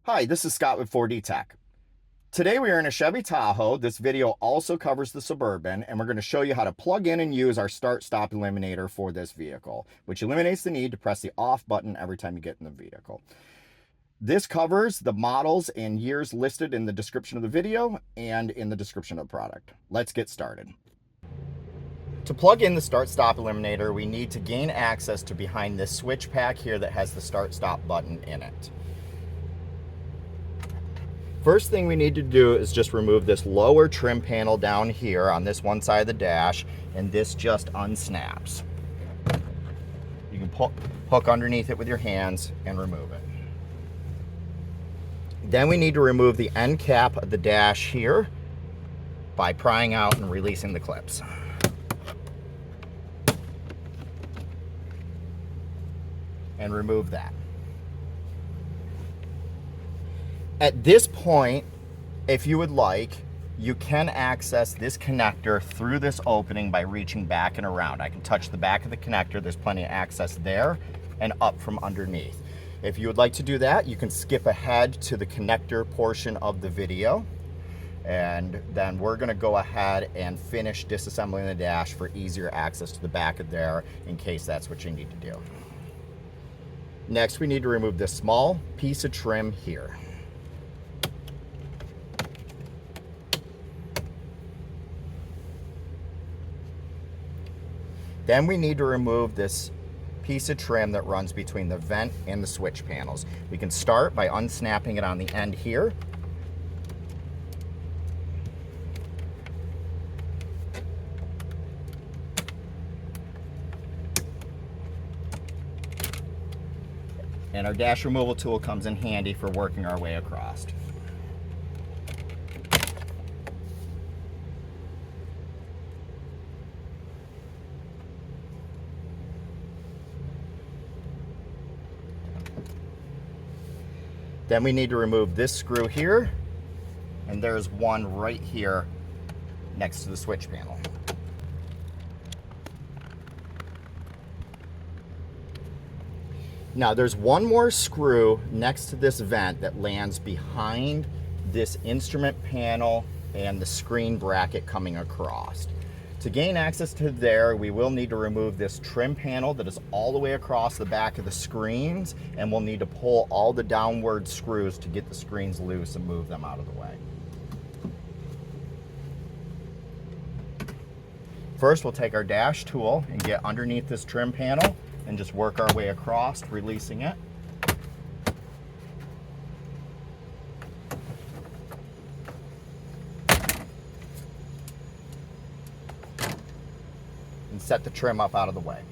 Hi, this is Scott with 4D Tech. Today we are in a Chevy Tahoe. This video also covers the Suburban, and we're going to show you how to plug in and use our start-stop eliminator for this vehicle, which eliminates the need to press the off button every time you get in the vehicle. This covers the models and years listed in the description of the video and in the description of the product. Let's get started. To plug in the start-stop eliminator, we need to gain access to behind this switch pack here that has the start-stop button in it. First thing we need to do is just remove this lower trim panel down here on this one side of the dash, and this just unsnaps. You can hook underneath it with your hands and remove it. Then we need to remove the end cap of the dash here by prying out and releasing the clips. And remove that. At this point, if you would like, you can access this connector through this opening by reaching back and around. I can touch the back of the connector. There's plenty of access there and up from underneath. If you would like to do that, you can skip ahead to the connector portion of the video. And then we're gonna go ahead and finish disassembling the dash for easier access to the back of there in case that's what you need to do. Next, we need to remove this small piece of trim here. Then we need to remove this piece of trim that runs between the vent and the switch panels. We can start by unsnapping it on the end here. And our dash removal tool comes in handy for working our way across. Then we need to remove this screw here, and there's one right here next to the switch panel. Now there's one more screw next to this vent that lands behind this instrument panel and the screen bracket coming across. To gain access to there, we will need to remove this trim panel that is all the way across the back of the screens, and we'll need to pull all the downward screws to get the screens loose and move them out of the way. First, we'll take our dash tool and get underneath this trim panel and just work our way across, releasing it. And set the trim up out of the way.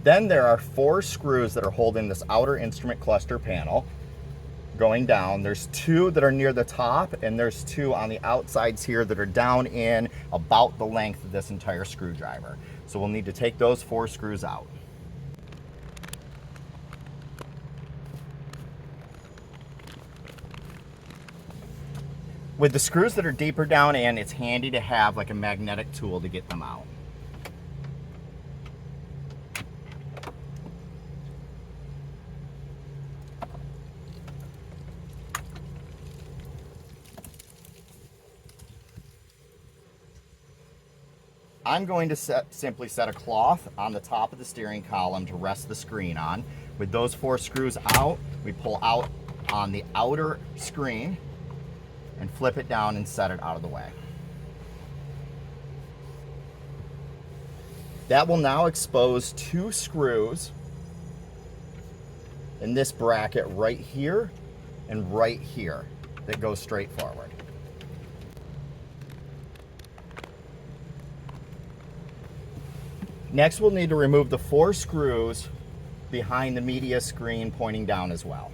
Then there are 4 screws that are holding this outer instrument cluster panel going down. There's 2 that are near the top, and there's 2 on the outsides here that are down in about the length of this entire screwdriver. So we'll need to take those 4 screws out. With the screws that are deeper down in, it's handy to have like a magnetic tool to get them out. I'm going to simply set a cloth on the top of the steering column to rest the screen on. With those 4 screws out, we pull out on the outer screen and flip it down and set it out of the way. That will now expose 2 screws in this bracket right here and right here that go straight forward. Next, we'll need to remove the 4 screws behind the media screen pointing down as well.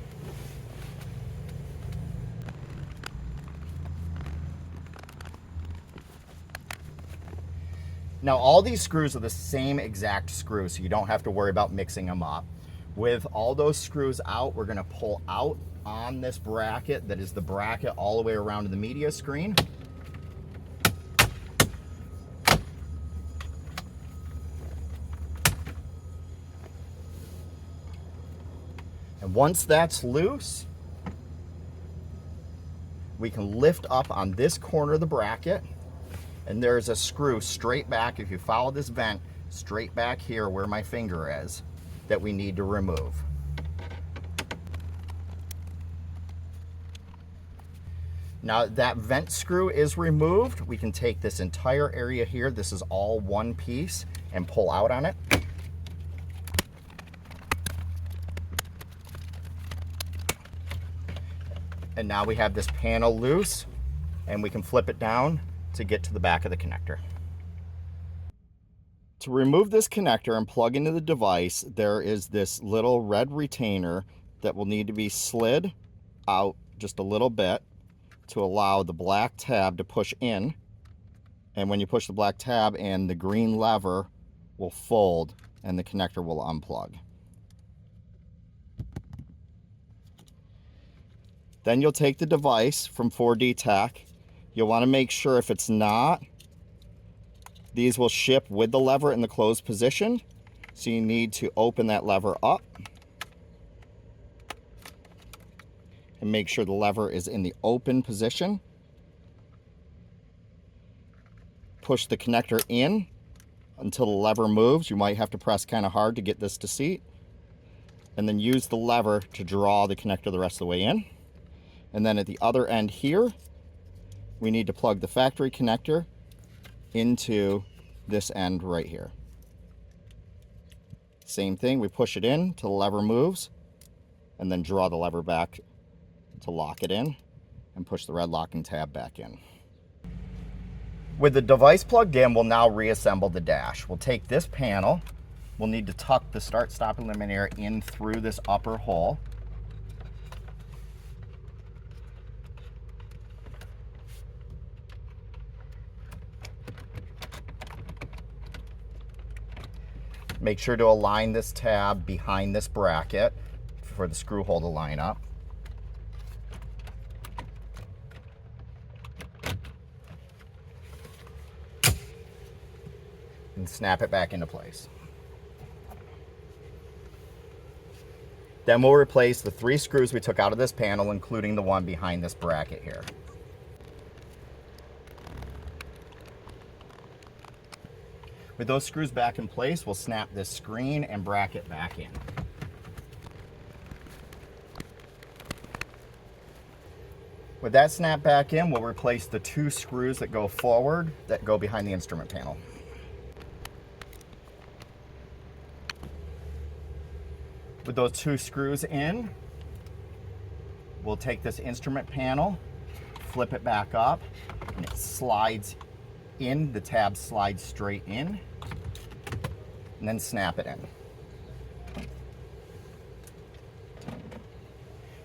Now all these screws are the same exact screw, so you don't have to worry about mixing them up. With all those screws out, we're gonna pull out on this bracket that is the bracket all the way around to the media screen. And once that's loose, we can lift up on this corner of the bracket, and there's a screw straight back, if you follow this vent, straight back here where my finger is, that we need to remove. Now that vent screw is removed, we can take this entire area here, this is all one piece, and pull out on it. And now we have this panel loose, and we can flip it down to get to the back of the connector. To remove this connector and plug into the device, there is this little red retainer that will need to be slid out just a little bit to allow the black tab to push in. And when you push the black tab in, the green lever will fold and the connector will unplug. Then you'll take the device from 4D Tech. You'll want to make sure if it's not, these will ship with the lever in the closed position. So you need to open that lever up and make sure the lever is in the open position. Push the connector in until the lever moves. You might have to press kind of hard to get this to seat. And then use the lever to draw the connector the rest of the way in. And then at the other end here, we need to plug the factory connector into this end right here. Same thing, we push it in till the lever moves, and then draw the lever back to lock it in, and push the red locking tab back in. With the device plugged in, we'll now reassemble the dash. We'll take this panel, we'll need to tuck the start-stop eliminator in through this upper hole. Make sure to align this tab behind this bracket for the screw hole to line up. And snap it back into place. Then we'll replace the 3 screws we took out of this panel, including the one behind this bracket here. With those screws back in place, we'll snap this screen and bracket back in. With that snap back in, we'll replace the 2 screws that go forward that go behind the instrument panel. With those 2 screws in, we'll take this instrument panel, flip it back up, and it slides in, the tab slides straight in, and then snap it in.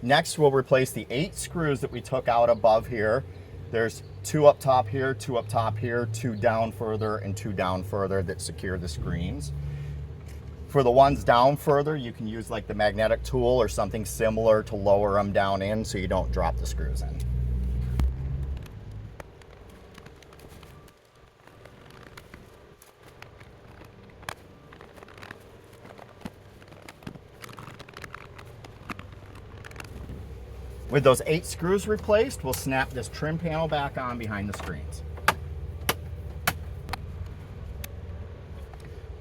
Next, we'll replace the 8 screws that we took out above here. There's 2 up top here, 2 up top here, 2 down further, and 2 down further that secure the screens. For the ones down further, you can use like the magnetic tool or something similar to lower them down in so you don't drop the screws in. With those 8 screws replaced, we'll snap this trim panel back on behind the screens.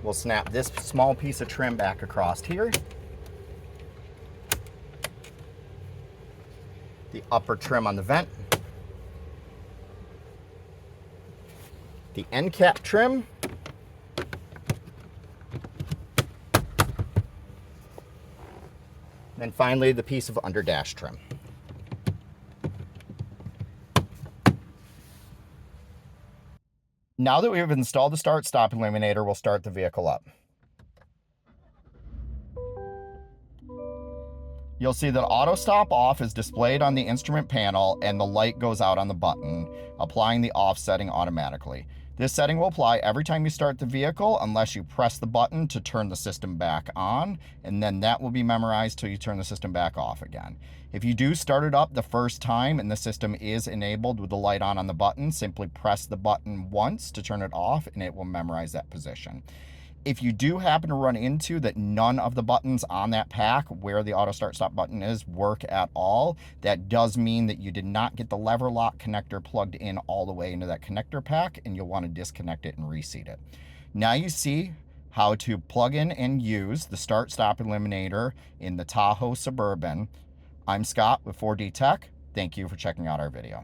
We'll snap this small piece of trim back across here. The upper trim on the vent. The end cap trim. And finally, the piece of under dash trim. Now that we've installed the start-stop eliminator, we'll start the vehicle up. You'll see that auto stop off is displayed on the instrument panel and the light goes out on the button, applying the off setting automatically. This setting will apply every time you start the vehicle unless you press the button to turn the system back on, and then that will be memorized till you turn the system back off again. If you do start it up the first time and the system is enabled with the light on the button, simply press the button once to turn it off and it will memorize that position. If you do happen to run into that none of the buttons on that pack where the auto start stop button is work at all, that does mean that you did not get the lever lock connector plugged in all the way into that connector pack, and you'll want to disconnect it and reseat it. Now you see how to plug in and use the start stop eliminator in the Tahoe Suburban. I'm Scott with 4D Tech. Thank you for checking out our video.